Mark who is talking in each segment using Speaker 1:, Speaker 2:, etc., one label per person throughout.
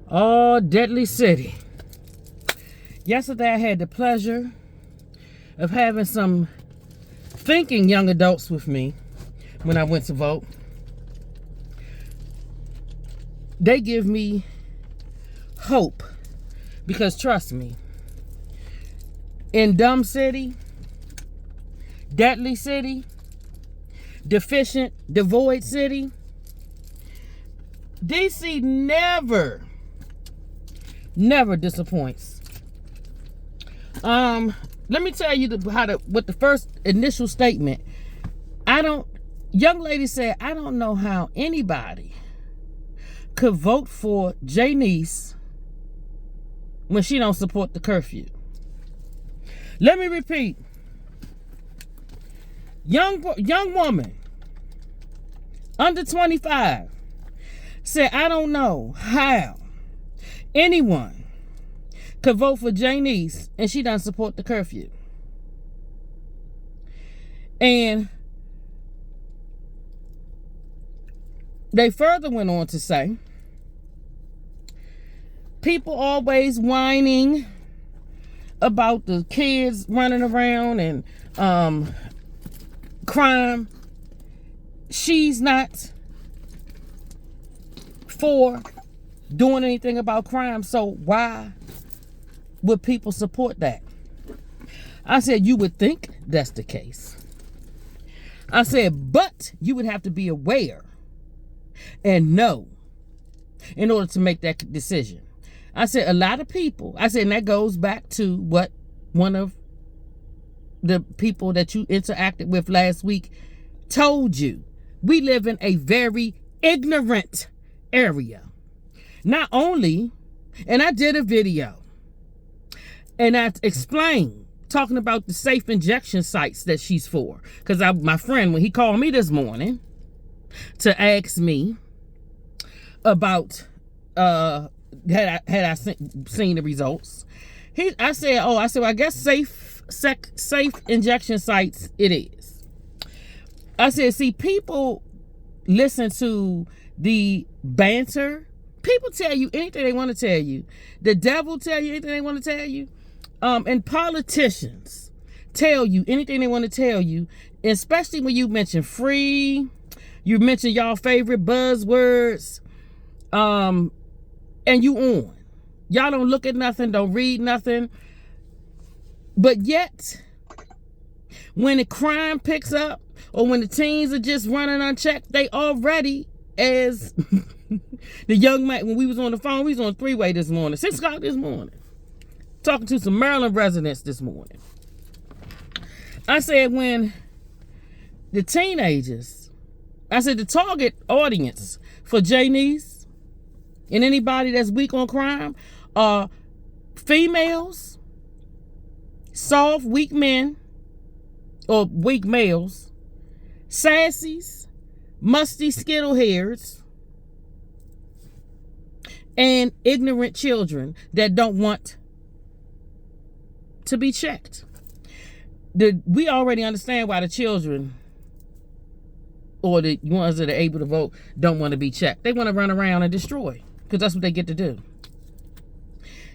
Speaker 1: Oh, Deadly City. Yesterday I had the pleasure of having some thinking young adults with me when I went to vote. They give me hope because trust me, in Dumb City, Deadly City, Deficient, Devoid City, DC never disappoints. Let me tell you what the first initial statement. Young lady said, I don't know how anybody could vote for Janeese when she don't support the curfew. Let me repeat. Young woman, under 25, said, I don't know how anyone could vote for Janeese and she doesn't support the curfew. And they further went on to say, people always whining about the kids running around and crime. She's not for doing anything about crime, so why would people support that? I said, you would think that's the case. I said, but you would have to be aware and know in order to make that decision. I said, a lot of people, and that goes back to what one of the people that you interacted with last week told you. We live in a very ignorant area. Not only, and I did a video and I explained, talking about the safe injection sites that she's for. Because my friend, when he called me this morning to ask me about had I seen the results, I said, well, I guess safe injection sites it is. I said, see, people listen to the banter. People tell you anything they want to tell you. The devil tell you anything they want to tell you. And politicians tell you anything they want to tell you, especially when you mention free, you mention y'all favorite buzzwords, and you on. Y'all don't look at nothing, don't read nothing. But yet, when the crime picks up, or when the teens are just running unchecked, they already, as the young man, when we was on the phone, we was on three-way this morning, 6 o'clock this morning, talking to some Maryland residents this morning. I said, when the teenagers, the target audience for Janeese and anybody that's weak on crime are females, soft, weak men, or weak males, sassies, musty skittleheads, and ignorant children that don't want to be checked. We already understand why the children, or the ones that are able to vote, don't want to be checked. They want to run around and destroy, because that's what they get to do.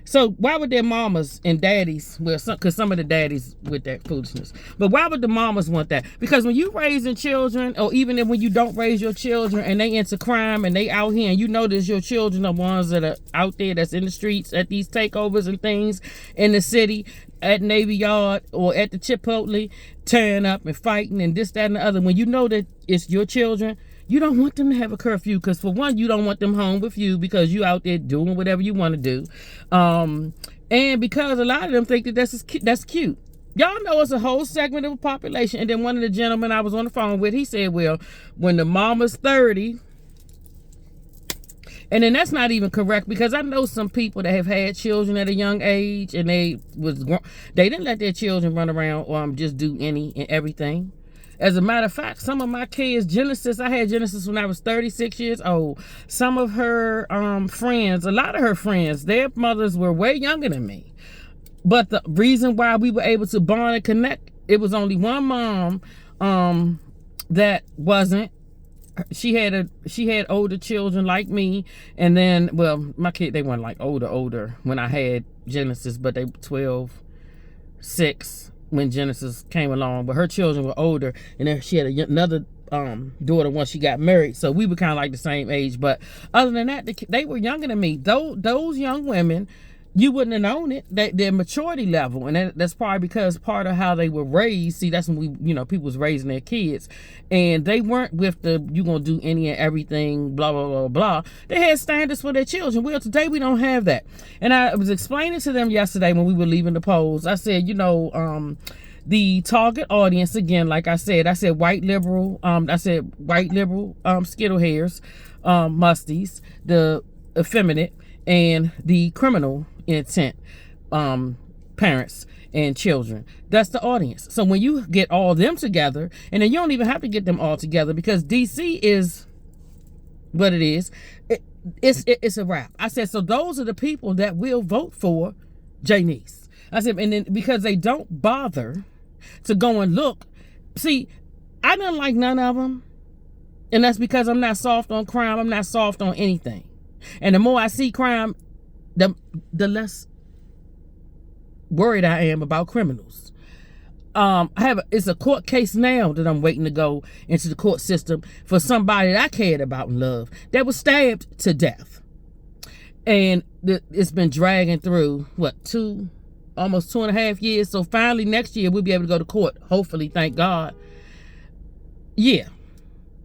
Speaker 1: So why would their mamas and daddies, because some of the daddies with that foolishness, but why would the mamas want that? Because when you raising children, or even when you don't raise your children and they into crime and they out here and you notice your children are ones that are out there that's in the streets at these takeovers and things in the city, at Navy Yard or at the Chipotle, tearing up and fighting and this, that, and the other, when you know that it's your children, you don't want them to have a curfew, because for one, you don't want them home with you because you out there doing whatever you want to do. And because a lot of them think that that's cute. Y'all know it's a whole segment of the population. And then one of the gentlemen I was on the phone with, he said, well, when the mama's 30, and then that's not even correct, because I know some people that have had children at a young age and they didn't let their children run around or just do any and everything. As a matter of fact, some of my kids, Genesis, I had Genesis when I was 36 years old. Some of her friends, a lot of her friends, their mothers were way younger than me. But the reason why we were able to bond and connect, it was only one mom that wasn't she had older children like me, and then, well, my kid, they weren't like older when I had Genesis, but they 12, 6 when Genesis came along. But her children were older, and then she had another daughter once she got married, so we were kind of like the same age. But other than that, they were younger than me. Those young women, you wouldn't have known it, their maturity level, and that's probably because part of how they were raised. See, that's when people was raising their kids, and they weren't with the you gonna do any and everything, blah blah blah blah. They had standards for their children. Well, today we don't have that, and I was explaining to them yesterday when we were leaving the polls. I said, the target audience, again, like I said white liberal, skittle hairs, musties, the effeminate, and the criminal intent parents and children. That's the audience. So when you get all them together, and then you don't even have to get them all together, because DC is what it is, it's a wrap. I said, so those are the people that will vote for Janeese. I said, and then because they don't bother to go and look. See, I don't like none of them, and that's because I'm not soft on crime. I'm not soft on anything. And the more I see crime, the less worried I am about criminals. It's a court case now that I'm waiting to go into the court system for somebody that I cared about and loved that was stabbed to death. And it's been dragging through, almost 2.5 years. So finally next year we'll be able to go to court. Hopefully, thank God. Yeah.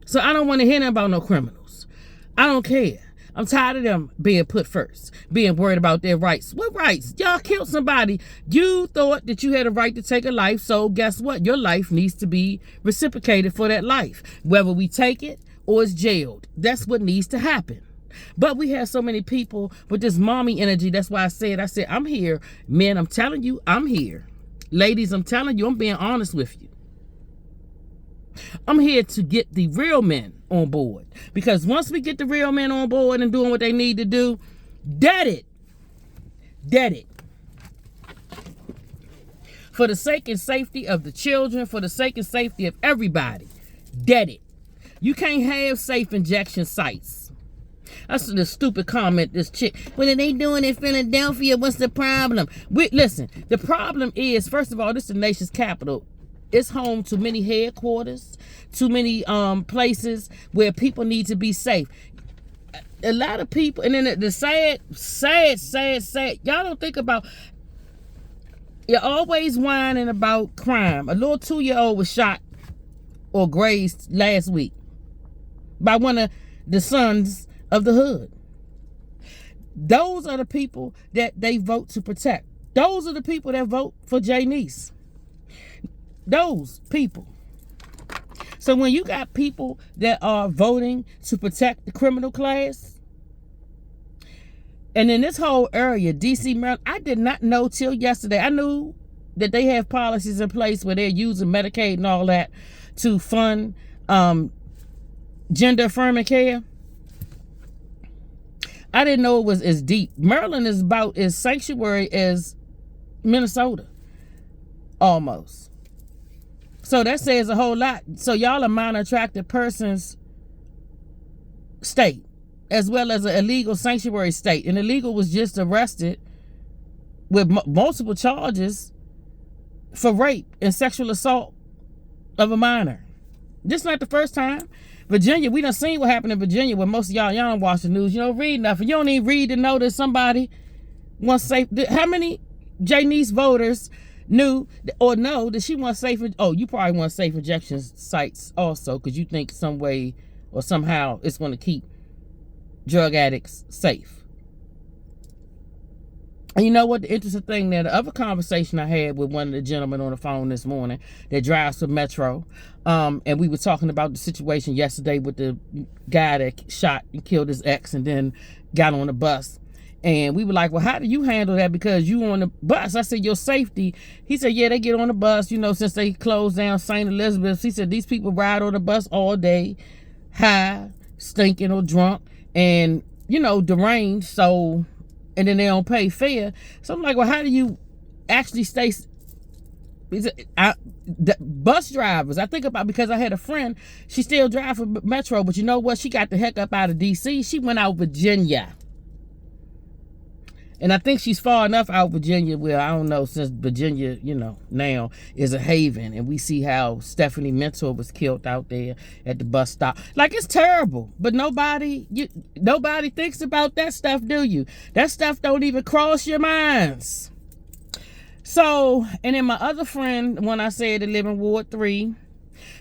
Speaker 1: So I don't want to hear nothing about no criminals. I don't care. I'm tired of them being put first, being worried about their rights. What rights? Y'all killed somebody. You thought that you had a right to take a life, so guess what? Your life needs to be reciprocated for that life. Whether we take it or it's jailed. That's what needs to happen. But we have so many people with this mommy energy. That's why I said, I'm here. Men, I'm telling you, I'm here. Ladies, I'm telling you, I'm being honest with you. I'm here to get the real men on board. Because once we get the real men on board and doing what they need to do, dead it. For the sake and safety of the children, for the sake and safety of everybody, dead it. You can't have safe injection sites. That's the stupid comment, this chick. What are they doing in Philadelphia? What's the problem? Listen, the problem is, first of all, this is the nation's capital. It's home to many headquarters, too many places where people need to be safe. A lot of people, and then the sad, y'all don't think about, you're always whining about crime. A little 2-year-old was shot or grazed last week by one of the sons of the hood. Those are the people that they vote to protect. Those are the people that vote for Janeese. Those people. So when you got people that are voting to protect the criminal class, and in this whole area, DC, Maryland, I did not know till yesterday. I knew that they have policies in place where they're using Medicaid and all that to fund gender affirming care. I didn't know it was as deep. Maryland is about as sanctuary as Minnesota, almost. So that says a whole lot. So y'all are minor attracted persons state, as well as an illegal sanctuary state. And illegal was just arrested with multiple charges for rape and sexual assault of a minor. This is not the first time. Virginia, we done seen what happened in Virginia where most of y'all don't watch the news. You don't read nothing. You don't even read to know that somebody wants safe. How many Janeese voters knew or know that she wants safe? Oh, you probably want safe injection sites also because you think some way or somehow it's going to keep drug addicts safe. And you know what? The interesting thing there, the other conversation I had with one of the gentlemen on the phone this morning that drives for Metro, and we were talking about the situation yesterday with the guy that shot and killed his ex and then got on the bus. And we were like, well, how do you handle that? Because you on the bus. I said, your safety. He said, yeah, they get on the bus, since they closed down St. Elizabeth's. He said, these people ride on the bus all day, high, stinking or drunk, and, deranged. So, and then they don't pay fare. So I'm like, well, how do you actually stay The bus drivers, I think about, because I had a friend, she still drives for Metro, but you know what? She got the heck up out of DC. She went out Virginia. And I think she's far enough out Virginia where, I don't know, since Virginia, now is a haven. And we see how Stephanie Mentor was killed out there at the bus stop. Like, it's terrible. But nobody thinks about that stuff, do you? That stuff don't even cross your minds. So, and then my other friend, when I said to live in Ward 3,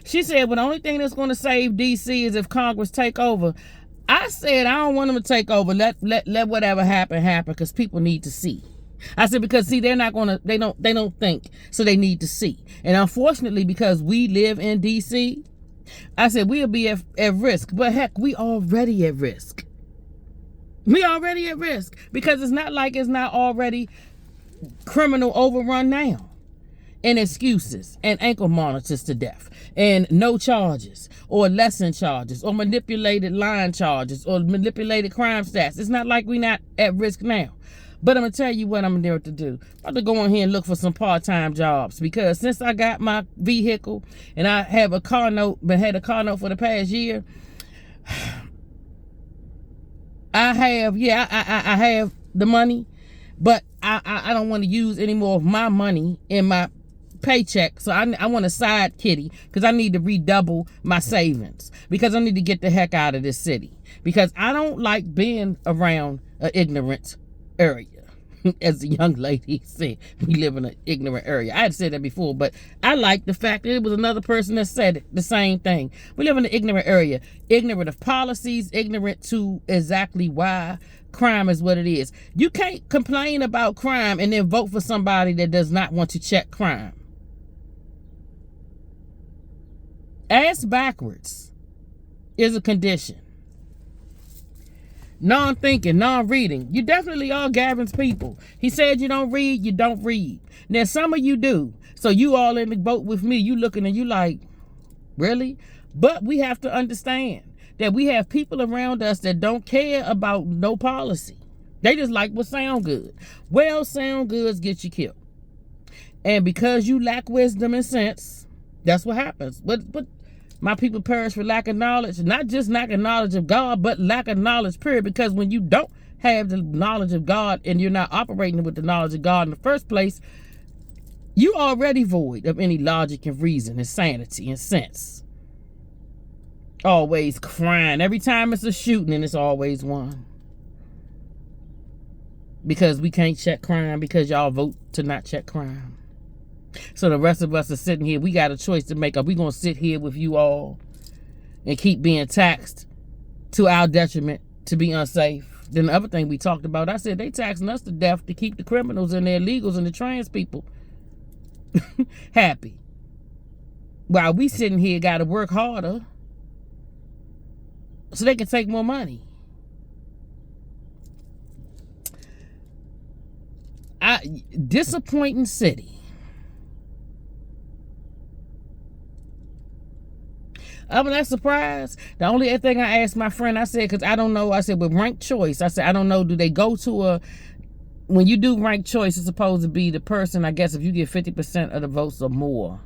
Speaker 1: she said, well, the only thing that's going to save DC is if Congress take over. I said, I don't want them to take over. Let whatever happen, because people need to see. I said, because see, they're not gonna, they don't think, so they need to see. And unfortunately, because we live in DC, I said we'll be at risk. But heck, we already at risk. We already at risk, because it's not like it's not already criminal overrun now. And excuses and ankle monitors to death and no charges or lesson charges or manipulated line charges or manipulated crime stats. It's not like we not at risk now. But I'm going to tell you what I'm there to do. I'm about to go in here and look for some part-time jobs, because since I got my vehicle and I have a car note, but had a car note for the past year, I have the money, but I don't want to use any more of my money in my paycheck. So I want a side kitty, because I need to redouble my savings, because I need to get the heck out of this city, because I don't like being around an ignorant area. As the young lady said, we live in an ignorant area. I had said that before, but I like the fact that it was another person that said it, the same thing. We live in an ignorant area, ignorant of policies, ignorant to exactly why crime is what it is. You can't complain about crime and then vote for somebody that does not want to check crime. Ass backwards is a condition. Non-thinking, non-reading. You definitely are Gavin's people. He said you don't read, you don't read. Now, some of you do. So you all in the boat with me. You looking and you like, really? But we have to understand that we have people around us that don't care about no policy. They just like what sound good. Well, sound goods get you killed. And because you lack wisdom and sense, that's what happens. But my people perish for lack of knowledge. Not just lack of knowledge of God, but lack of knowledge, period. Because when you don't have the knowledge of God and you're not operating with the knowledge of God in the first place, you already void of any logic and reason and sanity and sense. Always crying. Every time it's a shooting, and it's always one. Because we can't check crime, because y'all vote to not check crime. So the rest of us are sitting here. We got a choice to make. Are we going to sit here with you all and keep being taxed to our detriment to be unsafe? Then the other thing we talked about, I said they taxing us to death to keep the criminals and the illegals and the trans people happy. While we sitting here got to work harder so they can take more money. Disappointing city. I'm not surprised. The only thing I asked my friend, I said, because I don't know, I said, with ranked choice, I said, I don't know, do they go to when you do ranked choice, it's supposed to be the person, I guess, if you get 50% of the votes or more,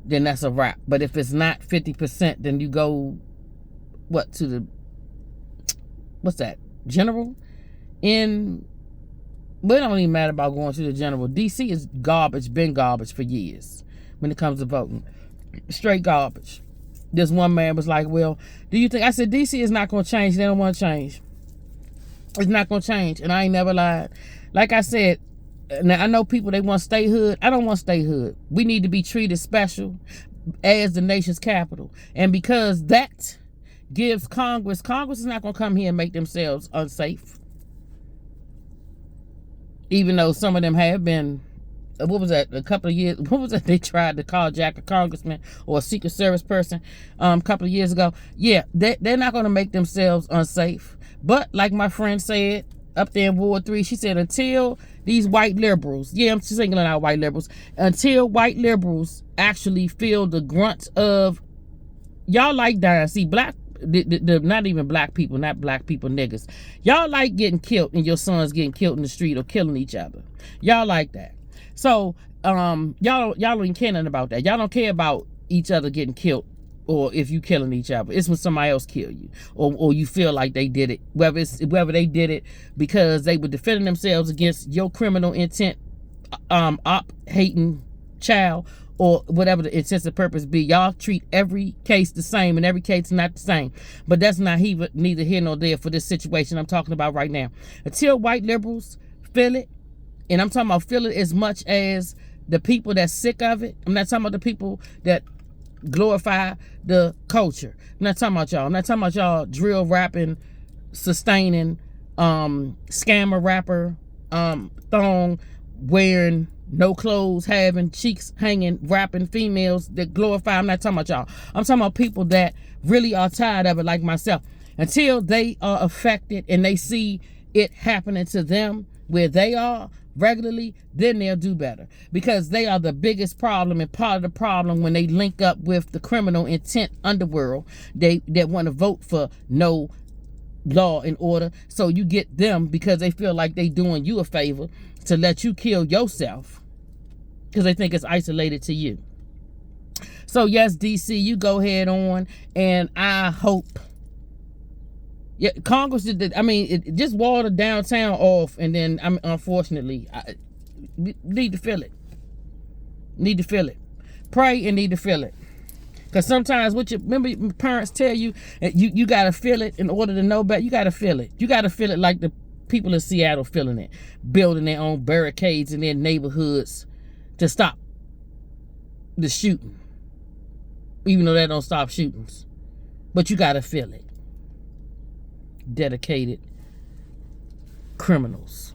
Speaker 1: then that's a wrap. But if it's not 50%, then you go, to what's that, general? But it don't even matter about going to the general. DC is garbage, been garbage for years when it comes to voting. Straight garbage. This one man was like, well, do you think, I said, DC is not going to change. They don't want to change. It's not going to change. And I ain't never lied. Like I said, now I know people, they want to stay hood. I don't want to stay hood. We need to be treated special as the nation's capital. And because that gives Congress is not going to come here and make themselves unsafe. Even though some of them have been, what was that, a couple of years, what was that they tried to carjack a congressman or a Secret Service person a couple of years ago? Yeah, they're not going to make themselves unsafe. But like my friend said up there in Ward 3, she said, until these white liberals, yeah, I'm singling out white liberals, until white liberals actually feel the grunt of, y'all like dying. See, not even black people, not black people, niggas. Y'all like getting killed and your sons getting killed in the street or killing each other. Y'all like that. So y'all don't even care nothing about that. Y'all don't care about each other getting killed, or if you killing each other. It's when somebody else kill you, or you feel like they did it, whether they did it because they were defending themselves against your criminal intent, op hating child, or whatever the intensive purpose be. Y'all treat every case the same, and every case is not the same. But that's not neither here nor there for this situation I'm talking about right now. Until white liberals feel it, and I'm talking about feel it as much as the people that's sick of it. I'm not talking about the people that glorify the culture. I'm not talking about y'all. I'm not talking about y'all drill rapping, sustaining, scammer rapper, thong wearing, no clothes, having cheeks hanging, rapping females that glorify. I'm not talking about y'all. I'm talking about people that really are tired of it, like myself. Until they are affected and they see it happening to them where they are regularly, then they'll do better, because they are the biggest problem and part of the problem when they link up with the criminal intent underworld. They want to vote for no law and order, so you get them because they feel like they doing you a favor to let you kill yourself because they think it's isolated to you. So yes, DC, you go ahead on, and I hope, yeah, Congress did. I mean, it just walled the downtown off, and then unfortunately, need to feel it. Need to feel it. Pray and need to feel it. Because sometimes, remember, your parents tell you, you gotta feel it in order to know better. You gotta feel it. You gotta feel it like the people in Seattle feeling it, building their own barricades in their neighborhoods to stop the shooting, even though that don't stop shootings. But you gotta feel it. Dedicated criminals.